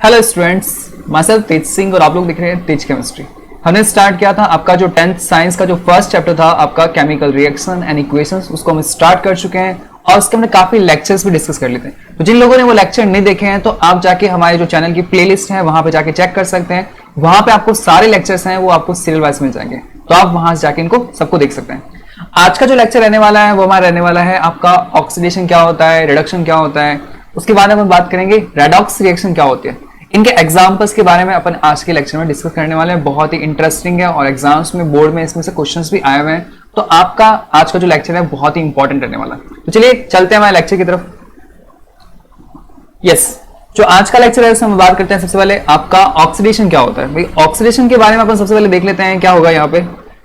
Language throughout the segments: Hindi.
हेलो स्टूडेंट्स, माय सेल्फ तेज सिंह और आप लोग देख रहे हैं तेज केमिस्ट्री। हमने स्टार्ट किया था आपका जो 10th साइंस का जो फर्स्ट चैप्टर था आपका केमिकल रिएक्शन एंड इक्वेशंस, उसको हम स्टार्ट कर चुके हैं और उसके हमने काफी लेक्चर्स भी डिस्कस कर लेते हैं। तो जिन लोगों ने वो लेक्चर नहीं देखे हैं तो आप जाके हमारे जो चैनल की प्लेलिस्ट है वहां पे जाके चेक कर सकते हैं। वहां पे आपको सारे लेक्चर्स हैं वो आपको सीरियल वाइज मिल जाएंगे, तो आप वहां से जाके इनको सबको देख सकते हैं। आज का जो लेक्चर रहने वाला है वो हमारा रहने वाला है आपका ऑक्सीडेशन क्या होता है, रिडक्शन क्या होता है, उसके बाद हम बात करेंगे रेडॉक्स रिएक्शन क्या होती है। इनके एग्जाम्पल्स के बारे में अपन आज के लेक्चर में डिस्कस करने वाले हैं। बहुत ही इंटरेस्टिंग है और एग्जाम्स में बोर्ड में इसमें से क्वेश्चंस भी आए हुए हैं, तो आपका आज का जो लेक्चर है बहुत ही इंपॉर्टेंट रहने वाला है। तो चलिए चलते हैं हमारे लेक्चर की तरफ। यस, जो आज का लेक्चर है उसमें हम बात करते हैं सबसे पहले आपका ऑक्सीडेशन क्या होता है। भाई ऑक्सीडेशन के बारे में अपन सबसे पहले देख लेते हैं क्या होगा यहाँ पे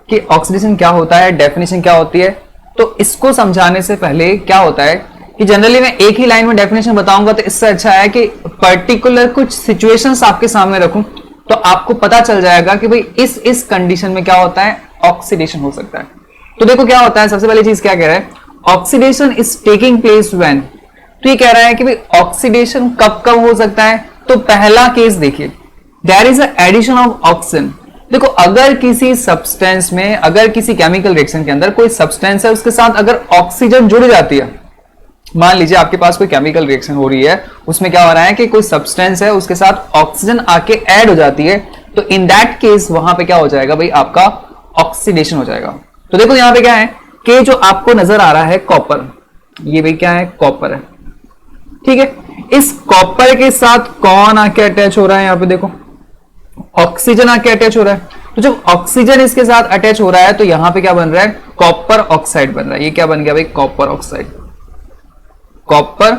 कि ऑक्सीडेशन क्या होता है, डेफिनेशन क्या होती है। तो इसको समझाने से पहले क्या होता है कि जनरली मैं एक ही लाइन में डेफिनेशन बताऊंगा, तो इससे अच्छा है कि पर्टिकुलर कुछ सिचुएशंस आपके सामने रखूं तो आपको पता चल जाएगा कि भाई इस कंडीशन में क्या होता है, ऑक्सीडेशन हो सकता है। तो देखो क्या होता है, सबसे पहली चीज क्या कह रहा है, oxidation is taking place when. तो ये कह रहा है कि भाई ऑक्सीडेशन कब कब हो सकता है। तो पहला केस देखिए, there is a addition of oxygen. देखो अगर किसी सब्सटेंस में, अगर किसी केमिकल रिएक्शन के अंदर कोई सब्सटेंस है उसके साथ अगर ऑक्सीजन जुड़ जाती है, मान लीजिए आपके पास कोई केमिकल रिएक्शन हो रही है, उसमें क्या हो रहा है कि कोई सब्सटेंस है उसके साथ ऑक्सीजन आके ऐड हो जाती है, तो इन दैट केस वहां पे क्या हो जाएगा भाई, आपका ऑक्सीडेशन हो जाएगा। तो देखो यहां पे क्या है कि जो आपको नजर आ रहा है कॉपर, ये भाई क्या है, कॉपर है, ठीक है। इस कॉपर के साथ कौन आके अटैच हो रहा है, यहां पे देखो ऑक्सीजन आके अटैच हो रहा है। तो जब ऑक्सीजन इसके साथ अटैच हो रहा है तो यहां पे क्या बन रहा है, कॉपर ऑक्साइड बन रहा है। ये क्या बन गया भाई, कॉपर ऑक्साइड, कॉपर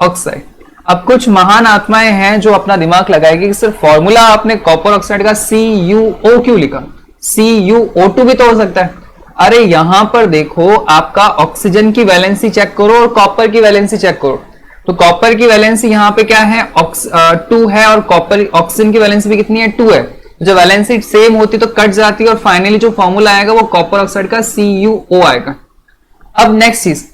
ऑक्साइड। अब कुछ महान आत्माएं हैं जो अपना दिमाग लगाएगी कि सिर्फ फॉर्मूला आपने कॉपर ऑक्साइड का CuO क्यों लिखा, CuO2 भी तो हो सकता है। अरे यहां पर देखो आपका ऑक्सीजन की वैलेंसी चेक करो और कॉपर की वैलेंसी चेक करो। तो कॉपर की वैलेंसी यहां पे क्या है, 2 है, और कॉपर ऑक्सीजन की वैलेंसी भी कितनी है, 2 है। जो वैलेंसी सेम होती तो कट जाती है और फाइनली जो फॉर्मूला आएगा वो कॉपर ऑक्साइड का CuO आएगा। अब नेक्स्ट चीज,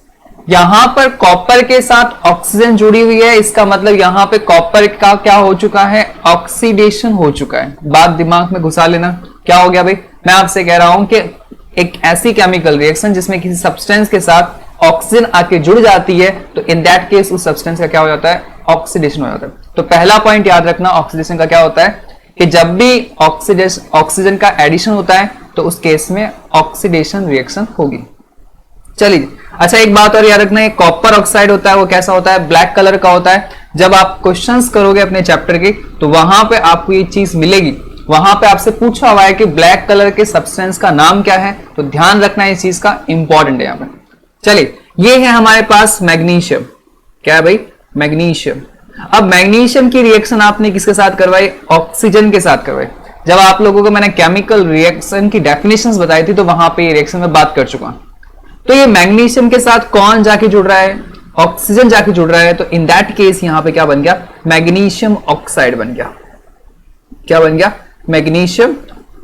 यहां पर कॉपर के साथ ऑक्सीजन जुड़ी हुई है, इसका मतलब यहां पे कॉपर का क्या हो चुका है, ऑक्सीडेशन हो चुका है। बात दिमाग में घुसा लेना, क्या हो गया भाई, मैं आपसे कह रहा हूं कि एक ऐसी केमिकल रिएक्शन जिसमें किसी सब्सटेंस के साथ ऑक्सीजन आके जुड़ जाती है, तो इन दैट केस उस सब्सटेंस का क्या हो जाता है, ऑक्सीडेशन हो जाता है। तो पहला पॉइंट याद रखना ऑक्सीडेशन का क्या होता है कि जब भी ऑक्सीजन का एडिशन होता है तो उस केस में ऑक्सीडेशन रिएक्शन होगी। चलिए, अच्छा एक बात और याद रखना, ये कॉपर ऑक्साइड होता है वो कैसा होता है, ब्लैक कलर का होता है। जब आप क्वेश्चंस करोगे अपने चैप्टर के तो वहां पे आपको ये चीज मिलेगी, वहां पे आपसे पूछा हुआ है कि ब्लैक कलर के सब्सटेंस का नाम क्या है, तो ध्यान रखना इस चीज का, इंपॉर्टेंट है यहां पे। चलिए, ये है हमारे पास मैग्नीशियम, क्या है भाई, मैग्नीशियम। अब मैग्नीशियम की रिएक्शन आपने किसके साथ करवाई, ऑक्सीजन के साथ करवाई। जब आप लोगों को मैंने केमिकल रिएक्शन की डेफिनेशंस बताई थी तो वहां पे ये रिएक्शन में बात कर चुका। तो ये मैग्नीशियम के साथ कौन जाके जुड़ रहा है, ऑक्सीजन जाके जुड़ रहा है, तो इन दैट केस यहां पे क्या बन गया, मैग्नीशियम ऑक्साइड बन गया। क्या बन गया, मैग्नीशियम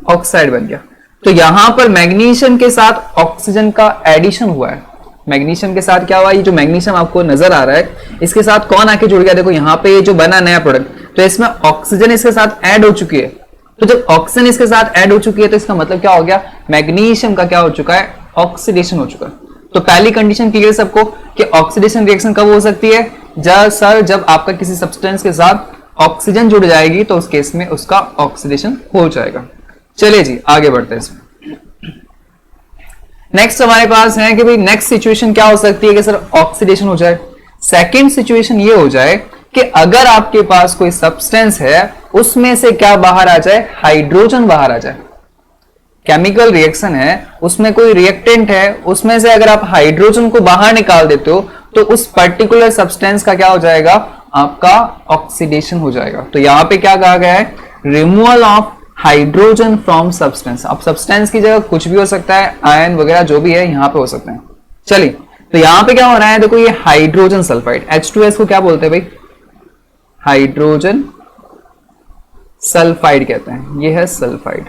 ऑक्साइड बन गया। तो यहां पर मैग्नीशियम के साथ ऑक्सीजन का एडिशन हुआ है। मैग्नीशियम के साथ क्या हुआ, ये जो मैग्नीशियम आपको नजर आ रहा है इसके साथ कौन आके जुड़ गया, देखो यहां पे ये जो बना नया प्रोडक्ट, तो इसमें ऑक्सीजन इसके साथ ऐड हो चुकी है। तो जब ऑक्सीजन इसके साथ ऐड हो चुकी है तो इसका मतलब क्या हो गया, मैग्नीशियम का क्या हो चुका है, ऑक्सीडेशन हो चुका है। तो पहली कंडीशन क्लियर सबको कि ऑक्सीडेशन रिएक्शन कब हो सकती है, जब आपका किसी सब्सटेंस के साथ ऑक्सीजन जुड़ जाएगी तो उस केस में उसका ऑक्सीडेशन हो जाएगा। चलिए जी आगे बढ़ते हैं इसमें। नेक्स्ट हमारे पास है कि भाई नेक्स्ट सिचुएशन क्या हो सकती है कि सर ऑक्सीडेशन हो जाए। सेकेंड सिचुएशन ये हो जाए कि अगर आपके पास कोई सब्सटेंस है उसमें से क्या बाहर आ जाए, हाइड्रोजन बाहर आ जाए। केमिकल रिएक्शन है, उसमें कोई रिएक्टेंट है, उसमें से अगर आप हाइड्रोजन को बाहर निकाल देते हो तो उस पर्टिकुलर सब्सटेंस का क्या हो जाएगा, आपका ऑक्सीडेशन हो जाएगा। तो यहां पे क्या कहा गया है, removal of hydrogen from substance. अब सब्सटेंस की जगह कुछ भी हो सकता है, आयन वगैरह जो भी है यहां पे हो सकते हैं। चलिए, तो यहां पे क्या हो रहा है, देखो ये हाइड्रोजन सल्फाइड, H2S को क्या बोलते हैं भाई, हाइड्रोजन सल्फाइड कहते हैं। ये है सल्फाइड,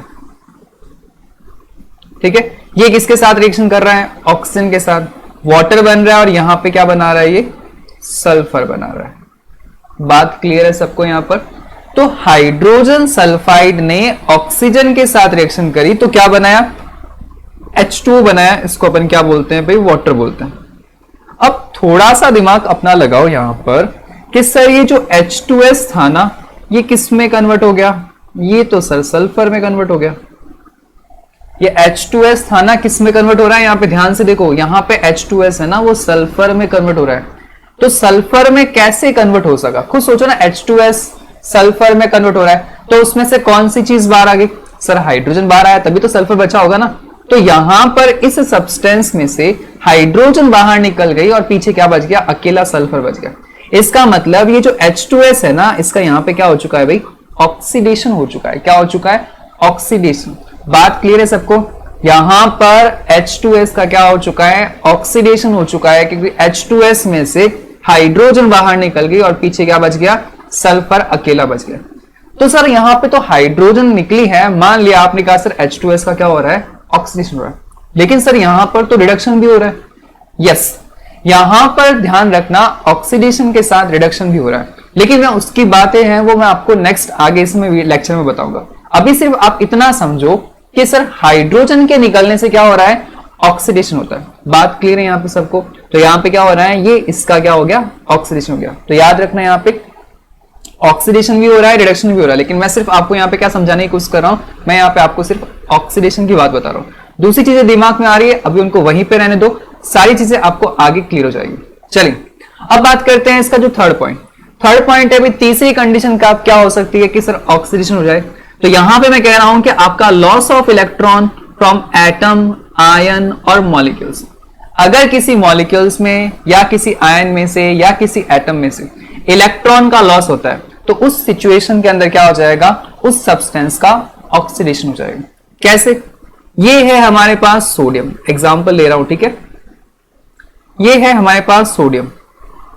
ठीक है। ये किसके साथ रिएक्शन कर रहा है, ऑक्सीजन के साथ, वाटर बन रहा है और यहां पे क्या बना रहा है, ये सल्फर बना रहा है। बात क्लियर है सबको यहां पर तो हाइड्रोजन सल्फाइड ने ऑक्सीजन के साथ रिएक्शन करी तो क्या बनाया, H2O बनाया। इसको अपन क्या बोलते हैं भाई, वाटर बोलते हैं। अब थोड़ा सा दिमाग अपना लगाओ यहां पर कि सर ये जो H2S था ना, ये किस में कन्वर्ट हो गया, ये तो सर सल्फर में कन्वर्ट हो गया। ये H2S था ना, किस में कन्वर्ट हो रहा है, यहां पे ध्यान से देखो, यहां पे H2S है ना, वो सल्फर में कन्वर्ट हो रहा है। तो सल्फर में कैसे कन्वर्ट हो सका, खुद सोचो ना, H2S सल्फर में कन्वर्ट हो रहा है, तो उसमें से कौन सी चीज बाहर आ गई, सर हाइड्रोजन बाहर आया, तभी तो सल्फर बचा होगा ना। तो यहां पर इस सब्सटेंस में से हाइड्रोजन बाहर निकल गई और पीछे क्या बच गया, अकेला सल्फर बच गया। इसका मतलब ये जो H2S है ना, इसका यहां पे क्या हो चुका है भाई, ऑक्सीडेशन हो चुका है। क्या हो चुका है, ऑक्सीडेशन। बात क्लियर है सबको, यहां पर H2S का क्या हो चुका है, ऑक्सीडेशन हो चुका है, क्योंकि H2S में से हाइड्रोजन बाहर निकल गई और पीछे क्या बच गया, सल्फर अकेला बच गया। तो सर यहां पे तो हाइड्रोजन निकली है, मान लिया आपने कहा सर H2S का क्या हो रहा है, ऑक्सीडेशन हो रहा है, लेकिन सर यहां पर तो रिडक्शन भी हो रहा है। यस, यहां पर ध्यान रखना, ऑक्सीडेशन के साथ रिडक्शन भी हो रहा है, लेकिन मैं उसकी बातें हैं वो मैं आपको नेक्स्ट आगे इसमें लेक्चर में बताऊंगा। अभी सिर्फ आप इतना समझो कि सर हाइड्रोजन के निकलने से क्या हो रहा है, ऑक्सीडेशन होता है। बात क्लियर है यहाँ पे सबको। तो यहाँ पे क्या हो रहा है, ये इसका क्या हो गया, ऑक्सीडेशन हो गया। तो याद रखना यहाँ पे ऑक्सीडेशन भी हो रहा है, रिडक्शन भी हो रहा है, लेकिन मैं सिर्फ आपको यहाँ पे क्या समझाने की कोशिश कर रहा हूं, मैं यहाँ पे आपको सिर्फ ऑक्सीडेशन की बात बता रहा हूं। दूसरी चीजें दिमाग में आ रही है, अभी उनको वहीं पे रहने दो, सारी चीजें आपको आगे क्लियर हो जाएगी। चलिए अब बात करते हैं इसका जो थर्ड पॉइंट है अभी, तीसरी कंडीशन का क्या हो सकती है कि सर ऑक्सीडेशन हो जाए। तो यहां पे मैं कह रहा हूं कि आपका loss of electron from atom, ion और मॉलिक्यूल्स। अगर किसी मॉलिक्यूल्स में या किसी आयन में से या किसी एटम में से इलेक्ट्रॉन का लॉस होता है, तो उस सिचुएशन के अंदर क्या हो जाएगा, उस सब्सटेंस का ऑक्सीडेशन हो जाएगा। कैसे, ये है हमारे पास सोडियम, एग्जांपल ले रहा हूं, ठीक है, ये है हमारे पास सोडियम,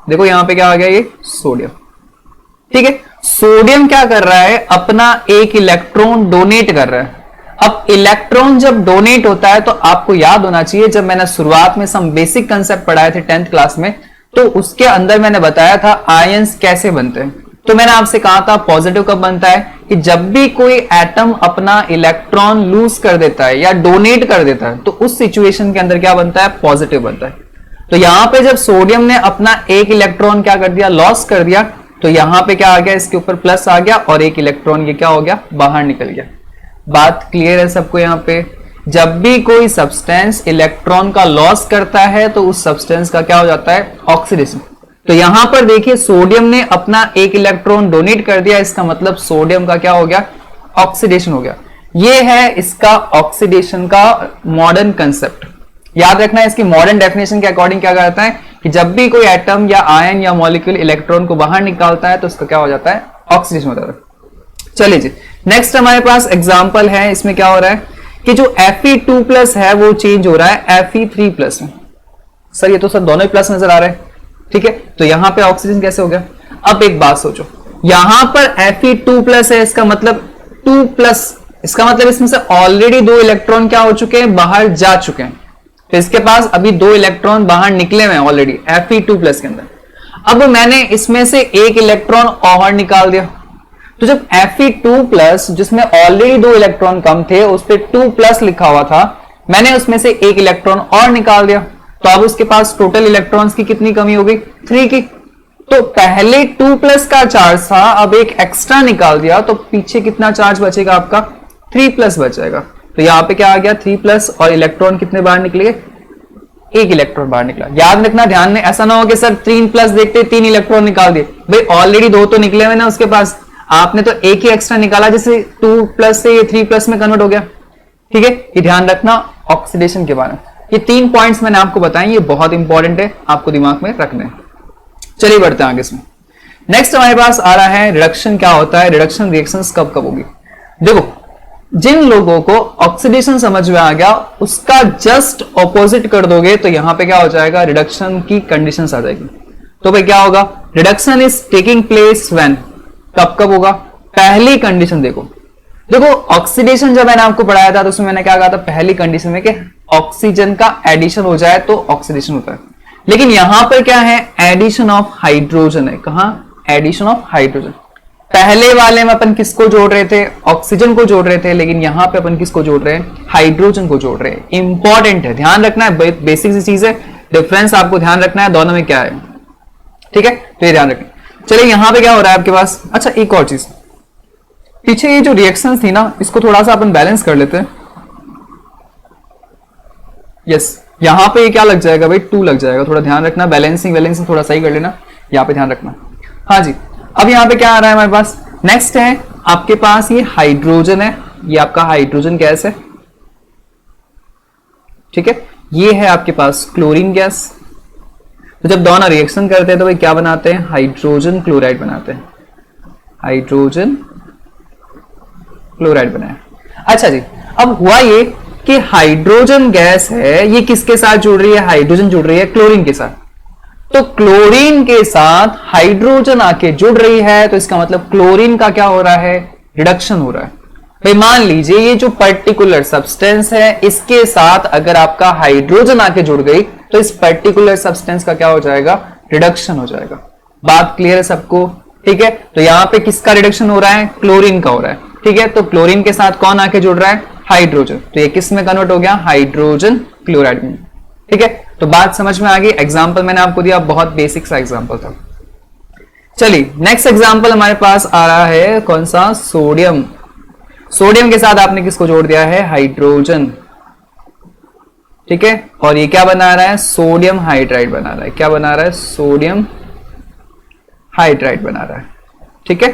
देखो यहां पे क्या आ गया, ये सोडियम, ठीक है। सोडियम क्या कर रहा है, अपना एक इलेक्ट्रॉन डोनेट कर रहा है। अब इलेक्ट्रॉन जब डोनेट होता है तो आपको याद होना चाहिए, जब मैंने शुरुआत में सम बेसिक कंसेप्ट पढ़ाए थे 10th क्लास में, तो उसके अंदर मैंने बताया था आयंस कैसे बनते हैं। तो मैंने आपसे कहा था पॉजिटिव कब बनता है, कि जब भी कोई एटम अपना इलेक्ट्रॉन लूज कर देता है या डोनेट कर देता है, तो उस सिचुएशन के अंदर क्या बनता है, पॉजिटिव बनता है। तो यहां पे जब सोडियम ने अपना एक इलेक्ट्रॉन क्या कर दिया, लॉस कर दिया, तो यहां पे क्या आ गया, इसके ऊपर प्लस आ गया और एक इलेक्ट्रॉन ये क्या हो गया, बाहर निकल गया। बात क्लियर है सबको। यहां पे जब भी कोई सब्सटेंस इलेक्ट्रॉन का लॉस करता है तो उस सब्सटेंस का क्या हो जाता है, ऑक्सीडेशन। तो यहां पर देखिए सोडियम ने अपना एक इलेक्ट्रॉन डोनेट कर दिया, इसका मतलब सोडियम का क्या हो गया, ऑक्सीडेशन हो गया। ये है इसका ऑक्सीडेशन का मॉडर्न कंसेप्ट। याद रखना है, इसकी मॉडर्न डेफिनेशन के अकॉर्डिंग क्या करता है कि जब भी कोई एटम या आयन या मॉलिक्यूल इलेक्ट्रॉन को बाहर निकालता है तो उसका क्या हो जाता है, ऑक्सीडेशन हो जाता है। चलिए जी, नेक्स्ट हमारे पास एग्जांपल है, इसमें क्या हो रहा है कि जो Fe2+ है वो चेंज हो रहा है Fe3+ में। सर ये तो सर दोनों ही प्लस नजर आ रहा है, ठीक है, तो यहां पे ऑक्सीजन कैसे हो गया। अब एक बात सोचो, यहां पर Fe2+ है, इसका मतलब 2+, इसका मतलब इसमें से ऑलरेडी 2 इलेक्ट्रॉन क्या हो चुके हैं, बाहर जा चुके हैं। तो इसके पास अभी 2 इलेक्ट्रॉन बाहर निकले हुए हैं ऑलरेडी Fe2+ के अंदर। अब मैंने इसमें से एक इलेक्ट्रॉन और निकाल दिया, तो जब Fe2+ जिसमें ऑलरेडी 2 इलेक्ट्रॉन कम थे, उस पर 2+ लिखा हुआ था, मैंने उसमें से एक इलेक्ट्रॉन और निकाल दिया, तो अब उसके पास टोटल इलेक्ट्रॉन्स की कितनी कमी हो गई, 3 की। तो पहले 2+ का चार्ज था, अब एक एक्स्ट्रा निकाल दिया, तो पीछे कितना चार्ज बचेगा आपका, 3+ बच जाएगा। तो यहां पे क्या आ गया, 3+ और इलेक्ट्रॉन कितने बाहर निकले, एक इलेक्ट्रॉन बाहर निकला। याद रखना, ध्यान में ऐसा ना हो कि सर 3+ देखते 3 इलेक्ट्रॉन निकाल दिए, भाई ऑलरेडी 2 तो निकले हुए ना उसके पास, आपने तो एक ही एक्स्ट्रा निकाला, जैसे 2+ से ये 3+ में कन्वर्ट हो गया, ठीक है। ये ध्यान रखना ऑक्सीडेशन के बारे में। ये 3 पॉइंट्स मैंने आपको बताए, ये बहुत इंपॉर्टेंट है, आपको दिमाग में रखने हैं। चलिए बढ़ते हैं आगे इसमें। नेक्स्ट हमारे पास आ रहा है रिडक्शन क्या होता है, रिडक्शन रिएक्शंस कब कब होगी। देखो, जिन लोगों को ऑक्सीडेशन समझ में आ गया, उसका जस्ट ऑपोजिट कर दोगे तो यहां पे क्या हो जाएगा, रिडक्शन की कंडीशंस आ जाएगी। तो भाई क्या होगा, reduction is taking place when, कब कब होगा, पहली कंडीशन देखो ऑक्सीडेशन जब मैंने आपको पढ़ाया था तो उसमें मैंने क्या कहा था, पहली कंडीशन में कि ऑक्सीजन का एडिशन हो जाए तो ऑक्सीडेशन होता है। लेकिन यहां पर क्या है, एडिशन ऑफ हाइड्रोजन है, कहां, एडिशन ऑफ हाइड्रोजन। पहले वाले में अपन किसको जोड़ रहे थे, ऑक्सीजन को जोड़ रहे थे, लेकिन यहां पे अपन किसको जोड़ रहे हैं, हाइड्रोजन को जोड़ रहे हैं। इंपॉर्टेंट है, ध्यान रखना है, बेसिक सी चीज है, डिफरेंस आपको ध्यान रखना है दोनों में क्या है, ठीक है, तो ये ध्यान रखना। चलिए यहां पे क्या हो रहा है आपके पास, अच्छा एक और चीज, पीछे ये जो रिएक्शंस थी ना, इसको थोड़ा सा अपन बैलेंस कर लेते हैं। यस, यहां पे ये क्या लग जाएगा भाई, 2 लग जाएगा, थोड़ा ध्यान रखना, बैलेंसिंग थोड़ा सही कर लेना, यहां पे ध्यान रखना। हाँ जी, अब यहां पे क्या आ रहा है हमारे पास, नेक्स्ट है आपके पास ये हाइड्रोजन है, ये आपका हाइड्रोजन गैस है, ठीक है, ये है आपके पास क्लोरीन गैस। तो जब दोनों रिएक्शन करते हैं तो भाई क्या बनाते हैं, हाइड्रोजन क्लोराइड बनाते हैं, हाइड्रोजन क्लोराइड बनाया। अच्छा जी, अब हुआ ये कि हाइड्रोजन गैस है, ये किसके साथ जुड़ रही है, हाइड्रोजन जुड़ रही है क्लोरीन के साथ, तो क्लोरीन के साथ हाइड्रोजन आके जुड़ रही है, तो इसका मतलब क्लोरीन का क्या हो रहा है, रिडक्शन हो रहा है। भाई मान लीजिए ये जो पर्टिकुलर सब्सटेंस है, इसके साथ अगर आपका हाइड्रोजन आके जुड़ गई तो इस पर्टिकुलर सब्सटेंस का क्या हो जाएगा, रिडक्शन हो जाएगा। बात क्लियर है सबको, ठीक है, तो यहां पे किसका रिडक्शन हो रहा है, क्लोरीन का हो रहा है, ठीक है, तो क्लोरीन के साथ कौन आके जुड़ रहा है, हाइड्रोजन, तो ये किस में कन्वर्ट हो गया, हाइड्रोजन क्लोराइड में, ठीक है। तो बात समझ में आ गई, एग्जाम्पल मैंने आपको दिया, बहुत बेसिक सा एग्जाम्पल था। चलिए नेक्स्ट एग्जाम्पल हमारे पास आ रहा है, कौन सा, सोडियम। सोडियम के साथ आपने किसको जोड़ दिया है, हाइड्रोजन, ठीक है, और ये क्या बना रहा है, सोडियम हाइड्राइड बना रहा है, क्या बना रहा है, सोडियम हाइड्राइड बना रहा है, ठीक है,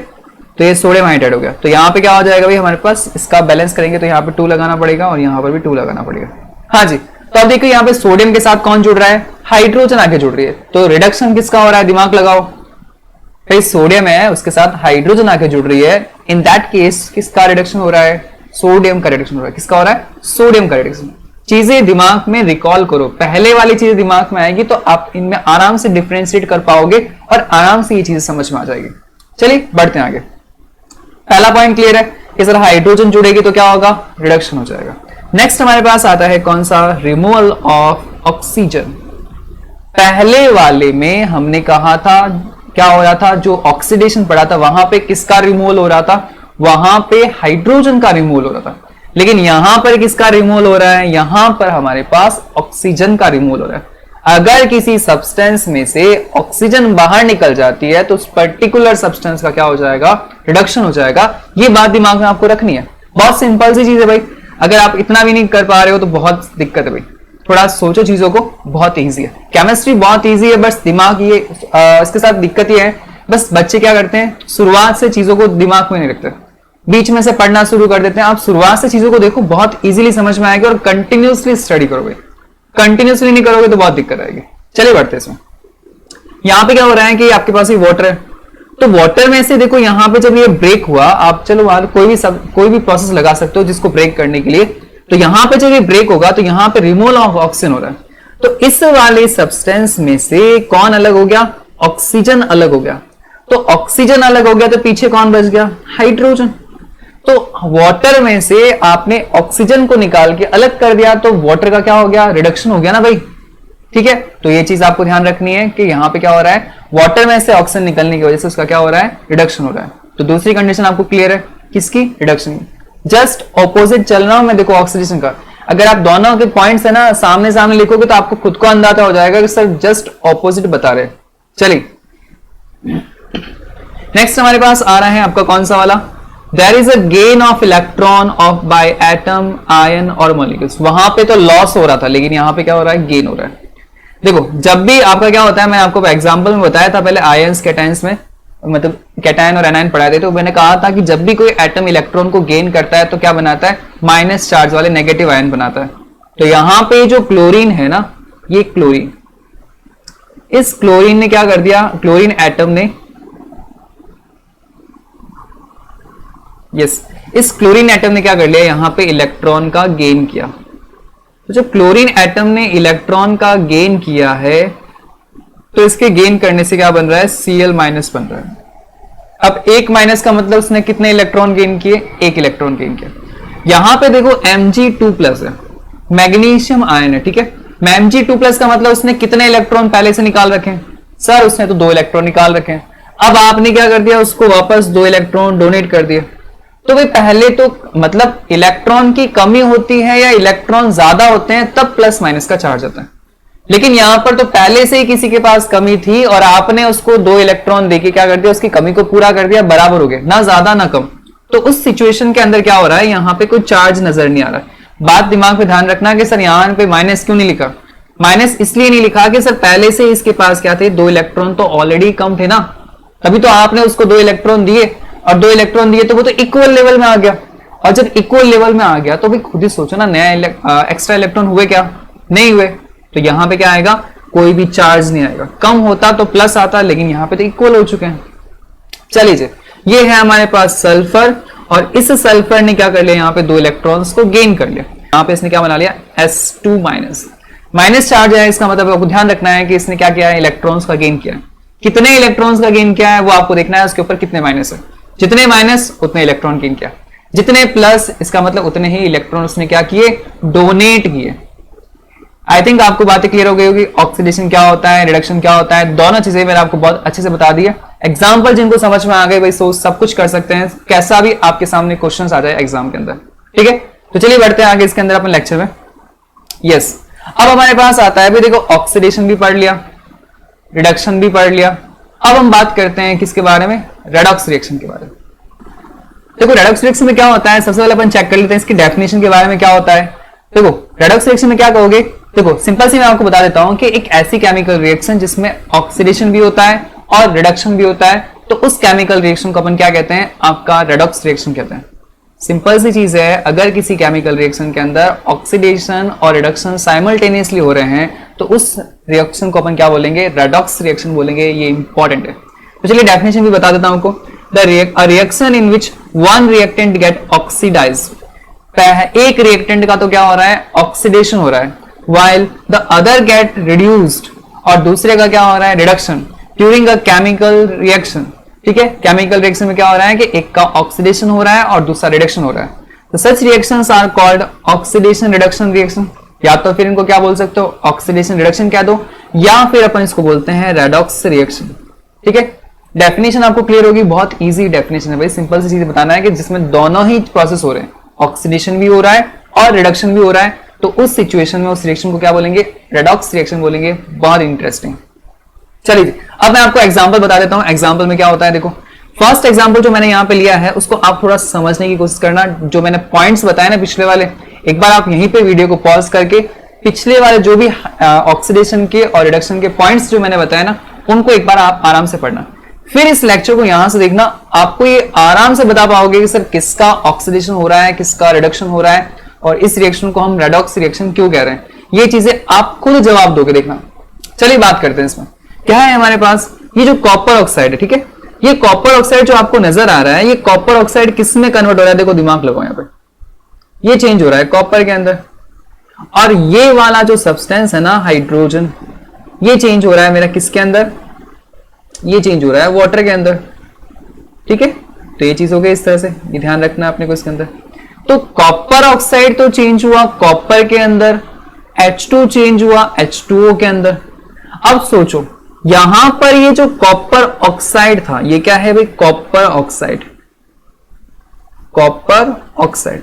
तो ये सोडियम हाइड्राइड हो गया। तो यहां पे क्या हो जाएगा भाई हमारे पास, इसका बैलेंस करेंगे तो यहाँ पे 2 लगाना पड़ेगा और यहां पर भी 2 लगाना पड़ेगा। हाँ जी, तो अब देखो यहाँ पे सोडियम के साथ कौन जुड़ रहा है, हाइड्रोजन आके जुड़ रही है, तो रिडक्शन किसका हो रहा है, दिमाग लगाओ भाई, सोडियम है उसके साथ हाइड्रोजन आके जुड़ रही है, इन दैट केस किसका रिडक्शन हो रहा है, सोडियम का रिडक्शन हो रहा है। किसका हो रहा है, सोडियम का रिडक्शन। चीजें दिमाग में रिकॉल करो, पहले वाली चीजें दिमाग में आएगी तो आप इनमें आराम से डिफरेंशिएट कर पाओगे और आराम से ये चीजें समझ में आ जाएगी। चलिए बढ़ते हैं आगे। पहला पॉइंट क्लियर है कि सर हाइड्रोजन जुड़ेगी तो क्या होगा, रिडक्शन हो जाएगा। नेक्स्ट हमारे पास आता है कौन सा, रिमूवल ऑफ ऑक्सीजन। पहले वाले में हमने कहा था क्या हो रहा था, जो ऑक्सीडेशन पड़ा था वहां पे किसका रिमूवल हो रहा था, वहां पे हाइड्रोजन का रिमूवल हो रहा था, लेकिन यहां पर किसका रिमूवल हो रहा है, यहां पर हमारे पास ऑक्सीजन का रिमूवल हो रहा है। अगर किसी सब्सटेंस में से ऑक्सीजन बाहर निकल जाती है तो उस पर्टिकुलर सब्सटेंस का क्या हो जाएगा, रिडक्शन हो जाएगा। ये बात दिमाग में आपको रखनी है, बहुत सिंपल सी चीज है भाई, अगर आप इतना भी नहीं कर पा रहे हो तो बहुत दिक्कत है भाई, थोड़ा सोचो चीजों को, बहुत इजी है। केमिस्ट्री बहुत इजी है, बस दिमाग ये इसके साथ दिक्कत ये है, बस बच्चे क्या करते हैं, शुरुआत से चीजों को दिमाग में नहीं रखते, बीच में से पढ़ना शुरू कर देते हैं। आप शुरुआत से चीजों को देखो, बहुत इजीली समझ में आएगी और कंटिन्यूसली स्टडी करोगे, कंटिन्यूसली नहीं करोगे तो बहुत दिक्कत आएगी। चलिए बढ़ते इसमें। यहां पे क्या हो रहा है कि आपके पास ये वाटर है, तो वाटर में से देखो यहां पे जब ये ब्रेक हुआ, आप चलो वहां कोई भी प्रोसेस लगा सकते हो जिसको ब्रेक करने के लिए, तो यहां पे जब ये ब्रेक होगा तो यहां पे रिमूवल ऑफ ऑक्सीजन हो रहा है, तो इस वाले सब्सटेंस में से कौन अलग हो गया, ऑक्सीजन अलग हो गया। तो ऑक्सीजन अलग हो गया तो पीछे कौन बच गया, हाइड्रोजन। तो वाटर में से आपने ऑक्सीजन को निकाल के अलग कर दिया तो वाटर का क्या हो गया, रिडक्शन हो गया ना भाई, ठीक है। तो ये चीज आपको ध्यान रखनी है कि यहां पे क्या हो रहा है, वाटर में से ऑक्सीजन निकलने की वजह से उसका क्या हो रहा है, रिडक्शन हो रहा है। तो दूसरी कंडीशन आपको क्लियर है, किसकी, रिडक्शन। जस्ट ऑपोजिट चल रहा हूं मैं, देखो ऑक्सीडेशन का, अगर आप दोनों के पॉइंट्स है ना सामने सामने लिखोगे तो आपको खुद को अंदाजा हो जाएगा कि सर जस्ट ऑपोजिट बता रहे। चलिए नेक्स्ट हमारे पास आ रहा है आपका कौन सा वाला, there is a gain of electron of by atom, ion और मॉलिक्यूल्स। वहां पे तो लॉस हो रहा था, लेकिन यहां पे क्या हो रहा है, गेन हो रहा है। देखो जब भी आपका क्या होता है, मैं आपको एग्जांपल में बताया था पहले आयंस कैटायंस में, मतलब कैटायन और एनायन पढ़ाए थे, तो मैंने कहा था कि जब भी कोई एटम इलेक्ट्रॉन को गेन करता है तो क्या बनाता है, माइनस चार्ज वाले नेगेटिव आयन बनाता है। तो यहां पे जो क्लोरीन है ना, ये क्लोरीन, इस क्लोरीन ने क्या कर दिया, क्लोरीन एटम ने, यस, इस क्लोरीन एटम ने क्या कर लिया, यहां पे इलेक्ट्रॉन का गेन किया। तो जब क्लोरीन एटम ने इलेक्ट्रॉन का गेन किया है तो इसके गेन करने से क्या बन रहा है, Cl माइनस बन रहा है। अब एक माइनस का मतलब उसने कितने इलेक्ट्रॉन गेन किए, एक इलेक्ट्रॉन गेन किया। यहां पे देखो Mg2+ है, मैग्नीशियम आयन है, ठीक है। Mg2+ का मतलब उसने कितने इलेक्ट्रॉन पहले से निकाल रखे हैं, सर उसने तो 2 इलेक्ट्रॉन निकाल रखे हैं। अब आपने क्या कर दिया, उसको वापस 2 इलेक्ट्रॉन डोनेट कर दिया। तो भाई पहले तो मतलब इलेक्ट्रॉन की कमी होती है या इलेक्ट्रॉन ज्यादा होते हैं तब प्लस माइनस का चार्ज आता है, लेकिन यहां पर तो पहले से ही किसी के पास कमी थी और आपने उसको 2 इलेक्ट्रॉन देके क्या कर दिया, उसकी कमी को पूरा कर दिया, बराबर हो गया, ना ज्यादा ना कम। तो उस सिचुएशन के अंदर क्या हो रहा है, यहां पे कोई चार्ज नजर नहीं आ रहा है। बात दिमाग में ध्यान रखना कि सर यहां पे माइनस क्यों नहीं लिखा। माइनस इसलिए नहीं लिखा कि सर पहले से इसके पास क्या थे, 2 इलेक्ट्रॉन तो ऑलरेडी कम थे ना, तभी तो आपने उसको 2 इलेक्ट्रॉन दिए, और 2 इलेक्ट्रॉन दिए तो वो तो इक्वल लेवल में आ गया। और जब इक्वल लेवल में आ गया तो भाई खुद ही सोचो ना, नया एक्स्ट्रा इलेक्ट्रॉन हुए क्या, नहीं हुए। तो यहां पे क्या आएगा, कोई भी चार्ज नहीं आएगा। कम होता तो प्लस आता, लेकिन यहां पे तो इक्वल हो चुके हैं। चलिए, ये है हमारे पास सल्फर, और इस सल्फर ने क्या कर लिया, यहाँ पे 2 इलेक्ट्रॉन्स को गेन कर लिया। यहाँ पे इसने क्या बना लिया, S2 माइनस चार्ज है, इसका मतलब आपको ध्यान रखना है कि इसने क्या किया है, इलेक्ट्रॉन्स का गेन किया है। कितने इलेक्ट्रॉन्स का गेन किया है वो आपको देखना है, उसके ऊपर कितने माइनस है। जितने माइनस उतने इलेक्ट्रॉन गेन किया, जितने प्लस इसका मतलब उतने ही इलेक्ट्रॉन उसने क्या किए, डोनेट किए। आई थिंक आपको बातें क्लियर हो गई होगी, ऑक्सीडेशन क्या होता है, रिडक्शन क्या होता है, दोनों चीजें मैंने आपको बहुत अच्छे से बता दी है। एग्जाम्पल जिनको समझ में आ गए भाई सोच सब कुछ कर सकते हैं, कैसा भी आपके सामने क्वेश्चंस आ जाए एग्जाम के अंदर। ठीक है, तो चलिए बढ़ते हैं आगे इसके अंदर अपने लेक्चर में। यस, अब हमारे पास आता है भाई, देखो ऑक्सीडेशन भी पढ़ लिया, रिडक्शन भी पढ़ लिया। अब हम बात करते हैं किसके बारे में, रेडॉक्स रिएक्शन के बारे में। देखो रेडॉक्स रिएक्शन में क्या होता है, सबसे पहले अपन चेक कर लेते हैं इसकी डेफिनेशन के बारे में क्या होता है। देखो रेडॉक्स रिएक्शन में क्या कहोगे, देखो सिंपल सी मैं आपको बता देता हूं कि एक ऐसी केमिकल रिएक्शन जिसमें ऑक्सीडेशन भी होता है और रिडक्शन भी होता है, तो उस केमिकल रिएक्शन को अपन क्या कहते हैं, आपका रेडॉक्स रिएक्शन कहते हैं। सिंपल सी चीज है, अगर किसी केमिकल रिएक्शन के अंदर ऑक्सीडेशन और रिडक्शन साइमल्टेनियसली हो रहे हैं तो उस रिएक्शन को अपन क्या बोलेंगे, रेडॉक्स रिएक्शन बोलेंगे। ये इंपॉर्टेंट है। तो चलिए डेफिनेशन भी बता देता हूं आपको। The reaction in which one reactant get oxidized, एक रिएक्टेंट का तो क्या हो रहा है, ऑक्सीडेशन हो रहा है, while the other get reduced, और दूसरे का क्या हो रहा है, reduction during a chemical reaction. ठीक है, केमिकल रिएक्शन में क्या हो रहा है कि एक का ऑक्सीडेशन हो रहा है और दूसरा रिडक्शन हो रहा है। तो such reactions are called oxidation reduction reaction, या तो फिर इनको क्या बोल सकते हो, ऑक्सीडेशन रिडक्शन कह दो, या फिर अपन इसको बोलते हैं रेडॉक्स रिएक्शन। ठीक है, डेफिनेशन आपको क्लियर होगी, बहुत इजी डेफिनेशन है भाई, सिंपल सी चीज बताना है कि जिसमें दोनों ही प्रोसेस हो रहे हैं, ऑक्सीडेशन भी हो रहा है और रिडक्शन भी हो रहा है, तो उस सिचुएशन में उस रिएक्शन को क्या बोलेंगे, रेडॉक्स रिएक्शन बोलेंगे। बहुत इंटरेस्टिंग। चलिए अब मैं आपको एग्जांपल बता देता हूं, एग्जांपल में क्या होता है। देखो फर्स्ट एग्जांपल जो मैंने यहां पे लिया है उसको आप थोड़ा समझने की कोशिश करना। जो मैंने पॉइंट्स बताए ना पिछले वाले, एक बार आप यहीं पे वीडियो को पॉज करके पिछले वाले जो भी ऑक्सीडेशन के और रिडक्शन के पॉइंट्स जो मैंने बताया ना, उनको एक बार आप आराम से पढ़ना, फिर इस लेक्चर को यहां से देखना। आपको ये आराम से बता पाओगे कि सर किसका ऑक्सीडेशन हो रहा है, किसका रिडक्शन हो रहा है, और इस रिएक्शन को हम रेडॉक्स रिएक्शन क्यों कह रहे हैं। ये चीजें आप खुद जवाब दोगे, देखना। चलिए बात करते हैं इसमें क्या है हमारे पास। ये जो कॉपर ऑक्साइड है, ठीक है, ये कॉपर ऑक्साइड जो आपको नजर आ रहा है, ये कॉपर ऑक्साइड किस में कन्वर्ट हो रहा है, देखो दिमाग लगाओ यहाँ पे, ये चेंज हो रहा है कॉपर के अंदर। और ये वाला जो सब्सटेंस है ना, हाइड्रोजन, ये चेंज हो रहा है मेरा किसके अंदर, ये चेंज हो रहा है वाटर के अंदर। ठीक है, तो ये चीज हो गई इस तरह से, ये ध्यान रखना अपने को इसके अंदर। तो कॉपर ऑक्साइड तो चेंज हुआ कॉपर के अंदर, H2 चेंज हुआ H2O के अंदर। अब सोचो यहां पर ये जो कॉपर ऑक्साइड था, ये क्या है भाई, कॉपर ऑक्साइड, कॉपर ऑक्साइड।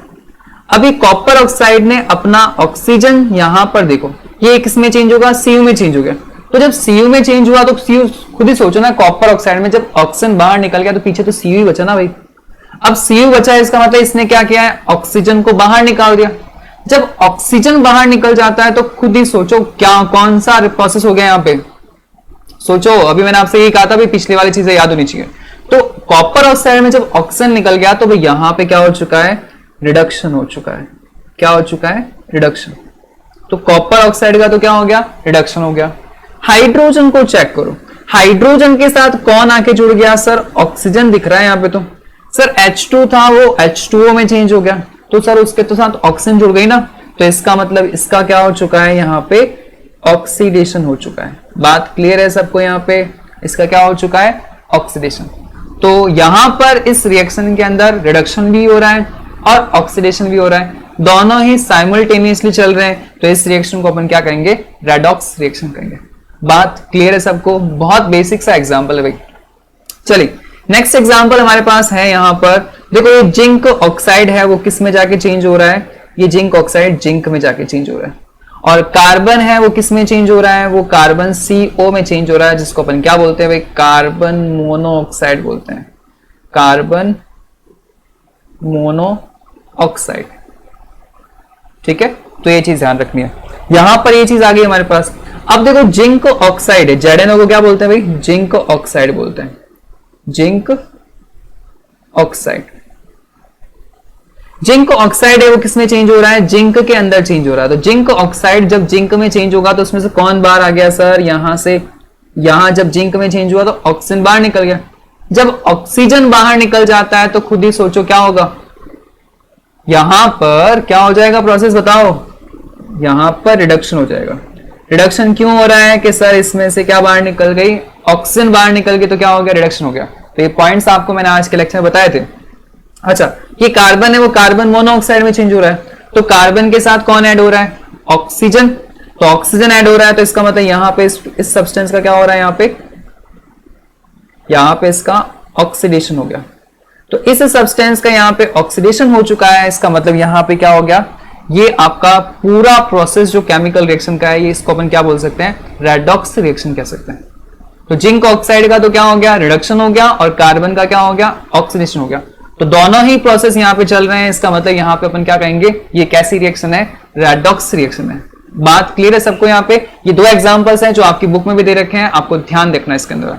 अभी कॉपर ऑक्साइड ने अपना ऑक्सीजन यहां पर देखो, ये किसमें चेंज होगा, Cu में चेंज हो गया। तो जब Cu में चेंज हुआ तो Cu खुद ही सोचो ना, कॉपर ऑक्साइड में जब ऑक्सीजन बाहर निकल गया तो पीछे तो Cu ही बचा ना भाई। अब Cu बचा है, इसका मतलब इसने क्या किया है, ऑक्सीजन को बाहर निकाल दिया। जब ऑक्सीजन बाहर निकल जाता है तो खुद ही सोचो क्या, कौन सा प्रोसेस हो गया यहां पे, सोचो। अभी मैंने आपसे यही कहा था भाई, पिछली वाली चीजें याद होनी चाहिए। तो कॉपर ऑक्साइड में जब ऑक्सीजन निकल गया तो भाई यहां पे क्या हो चुका है, रिडक्शन हो चुका है। क्या हो चुका है, रिडक्शन। तो कॉपर ऑक्साइड का तो क्या हो गया, रिडक्शन हो गया। हाइड्रोजन को चेक करो, हाइड्रोजन के साथ कौन आके जुड़ गया, सर ऑक्सीजन दिख रहा है यहाँ पे। तो सर H2 था, वो H2O में चेंज हो गया, तो सर उसके तो साथ ऑक्सीजन जुड़ गई ना, तो इसका मतलब इसका क्या हो चुका है, यहाँ पे ऑक्सीडेशन हो चुका है। बात क्लियर है सबको, यहाँ पे इसका क्या हो चुका है, ऑक्सीडेशन। तो यहां पर इस रिएक्शन के अंदर रिडक्शन भी हो रहा है और ऑक्सीडेशन भी हो रहा है, दोनों ही साइमल्टेनियसली चल रहे हैं। तो इस रिएक्शन को अपन क्या कहेंगे, रेडॉक्स रिएक्शन कहेंगे। बात क्लियर है सबको, बहुत बेसिक सा एग्जांपल है भाई। चलिए नेक्स्ट एग्जांपल हमारे पास है यहां पर, देखो ये जिंक ऑक्साइड है, वो किस में जाके चेंज हो रहा है, ये जिंक ऑक्साइड जिंक में जाके चेंज हो रहा है। और कार्बन है वो किस में चेंज हो रहा है, वो कार्बन CO में चेंज हो रहा है, जिसको अपन क्या बोलते हैं भाई, कार्बन मोनोऑक्साइड बोलते हैं, कार्बन मोनोऑक्साइड। ठीक है, तो ये चीज ध्यान रखनी है, यहां पर ये चीज आ गई हमारे पास। अब देखो जिंक ऑक्साइड है, ZnO को क्या बोलते हैं भाई, जिंक ऑक्साइड बोलते हैं, जिंक ऑक्साइड। जिंक ऑक्साइड है वो किसमें चेंज हो रहा है, जिंक के अंदर चेंज हो रहा है। तो जिंक ऑक्साइड जब जिंक में चेंज होगा तो उसमें से कौन बाहर आ गया सर, यहां से यहां जब जिंक में चेंज हुआ तो ऑक्सीजन बाहर निकल गया। जब ऑक्सीजन बाहर निकल जाता है तो खुद ही सोचो क्या होगा, यहां पर क्या हो जाएगा प्रोसेस बताओ, यहां पर रिडक्शन हो जाएगा। रिडक्शन क्यों हो रहा है कि सर इसमें से क्या बाहर निकल गई, ऑक्सीजन बाहर निकल गई, तो क्या हो गया, रिडक्शन हो गया। तो ये पॉइंट्स आपको मैंने आज के लेक्चर में बताए थे। अच्छा, ये कार्बन है वो कार्बन मोनोऑक्साइड में चेंज हो रहा है, तो कार्बन के साथ कौन ऐड हो रहा है, ऑक्सीजन। तो ऑक्सीजन ऐड हो रहा है तो इसका मतलब यहां पे इस सब्सटेंस का क्या हो रहा है, यहां पे इसका ऑक्सीडेशन हो गया। तो इस सब्सटेंस का यहां पे ऑक्सीडेशन हो चुका है, इसका मतलब यहां पे क्या हो गया, ये आपका पूरा प्रोसेस जो केमिकल रिएक्शन का है, ये इसको अपन क्या बोल सकते हैं, रेडॉक्स रिएक्शन कह सकते हैं। तो जिंक ऑक्साइड का तो क्या हो गया, रिडक्शन हो गया, और कार्बन का क्या हो गया, ऑक्सीडेशन हो गया। तो दोनों ही प्रोसेस यहां पे चल रहे हैं, इसका मतलब यहां पे अपन क्या कहेंगे, ये कैसी रिएक्शन है, रेडॉक्स रिएक्शन है। बात क्लियर है सबको यहाँ पे। ये दो एग्जांपल्स हैं जो आपकी बुक में भी दे रखे हैं, आपको ध्यान देखना इसके अंदर।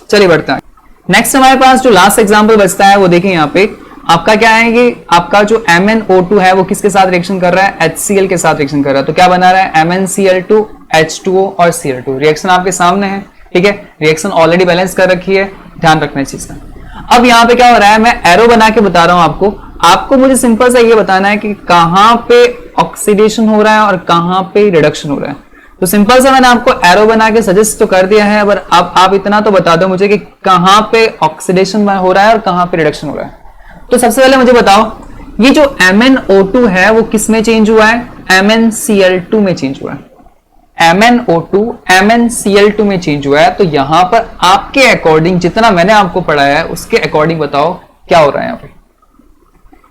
चलिए बढ़ते हैं नेक्स्ट, हमारे पास जो लास्ट एग्जांपल बचता है वो देखिए यहाँ पे आपका क्या है कि आपका जो MnO2 है वो किसके साथ रिएक्शन कर रहा है, HCl के साथ रिएक्शन कर रहा है। तो क्या बना रहा है, MnCl2 H2O और Cl2। रिएक्शन आपके सामने है, ठीक है, रिएक्शन ऑलरेडी बैलेंस कर रखी है, ध्यान रखना इस चीज का। अब यहाँ पे क्या हो रहा है, मैं एरो बना के बता रहा हूं आपको मुझे सिंपल सा ये बताना है कि कहां पे ऑक्सीडेशन हो रहा है और कहां पे रिडक्शन हो रहा है। तो सिंपल सा मैंने आपको एरो बना के सजेस्ट तो कर दिया है, पर अब आप इतना तो बता दो मुझे कि कहां पे ऑक्सीडेशन हो रहा है और कहां पे रिडक्शन हो रहा है। तो सबसे पहले मुझे बताओ, ये जो MnO2 है वो किस में चेंज हुआ है, MnCl2 में चेंज हुआ है। MnO2 MnCl2 में चेंज हुआ है। तो यहां पर आपके अकॉर्डिंग जितना मैंने आपको पढ़ाया है उसके अकॉर्डिंग बताओ क्या हो रहा है। यहां पे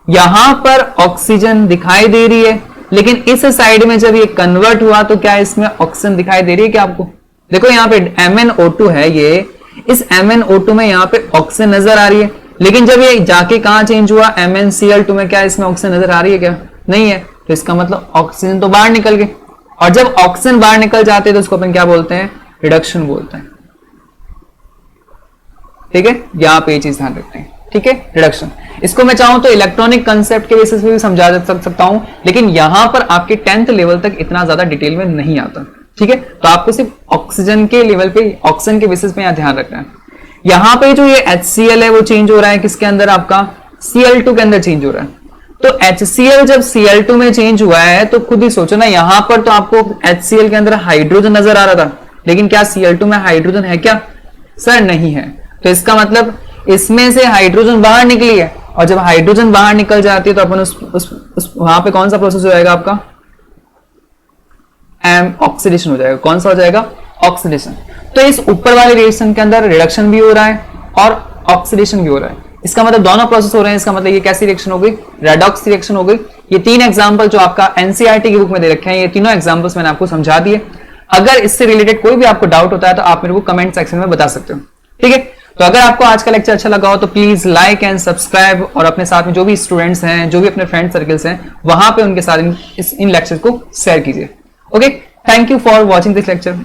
यहां पर ऑक्सीजन दिखाई दे रही है, लेकिन इस साइड में जब ये कन्वर्ट हुआ तो क्या इसमें ऑक्सीजन दिखाई दे रही है क्या आपको? देखो यहां पे MnO2 है, ये इस MnO2 में यहां पे ऑक्सीजन नजर आ रही है, लेकिन जब ये जाके कहां चेंज हुआ MnCl2 में, क्या इसमें ऑक्सीजन नजर आ रही है क्या? नहीं है। तो इसका मतलब ऑक्सीजन तो बाहर निकल गए, और जब ऑक्सीजन बाहर निकल जाते हैं तो उसको अपन क्या बोलते हैं, रिडक्शन बोलते हैं। ठीक है, यहां पे ये चीज ध्यान रखते हैं। ठीक है, रिडक्शन। इसको मैं चाहूं तो इलेक्ट्रॉनिक कंसेप्ट के बेसिस पे भी समझा सकता हूं, लेकिन यहां पर आपके 10th लेवल तक इतना ज्यादा डिटेल में नहीं आता। ठीक है, तो आपको सिर्फ ऑक्सीजन के लेवल पे, ऑक्सीजन के बेसिस पे यहां ध्यान रखना है। यहां पे जो ये HCl है वो चेंज हो रहा है किसके अंदर, आपका Cl2 के अंदर चेंज हो रहा है। तो HCl जब Cl2 में चेंज हुआ है तो खुद ही सोचो ना, यहां पर तो आपको HCl के अंदर हाइड्रोजन नजर आ रहा था, लेकिन क्या Cl2 में हाइड्रोजन है क्या? सर नहीं है। तो इसका मतलब इसमें से हाइड्रोजन बाहर निकली है, और जब हाइड्रोजन बाहर निकल जाती है तो अपन उस वहां पे कौन सा प्रोसेस हो जाएगा आपका, ऑक्सीडेशन हो जाएगा। कौन सा हो जाएगा? ऑक्सीडेशन। तो इस ऊपर वाले रिएक्शन के अंदर रिडक्शन भी हो रहा है और ऑक्सीडेशन भी हो रहा है। इसका मतलब दोनों प्रोसेस हो रहे हैं। इसका मतलब ये कैसी रिएक्शन हो गई, रेडॉक्स रिएक्शन हो गई। ये तीन एग्जांपल जो आपका एनसीईआरटी की बुक में दे रखे हैं, ये तीनों एग्जांपल्स मैंने आपको समझा दिए। अगर इससे रिलेटेड कोई भी आपको डाउट होता है तो आप मेरे को कमेंट सेक्शन में बता सकते हो। ठीक है, तो अगर आपको आज का लेक्चर अच्छा लगा हो तो प्लीज लाइक एंड सब्सक्राइब, और अपने साथ में जो भी स्टूडेंट्स हैं, जो भी अपने फ्रेंड सर्कल्स हैं, वहां पे उनके साथ इन लेक्चर को शेयर कीजिए। Okay, thank you for watching this lecture.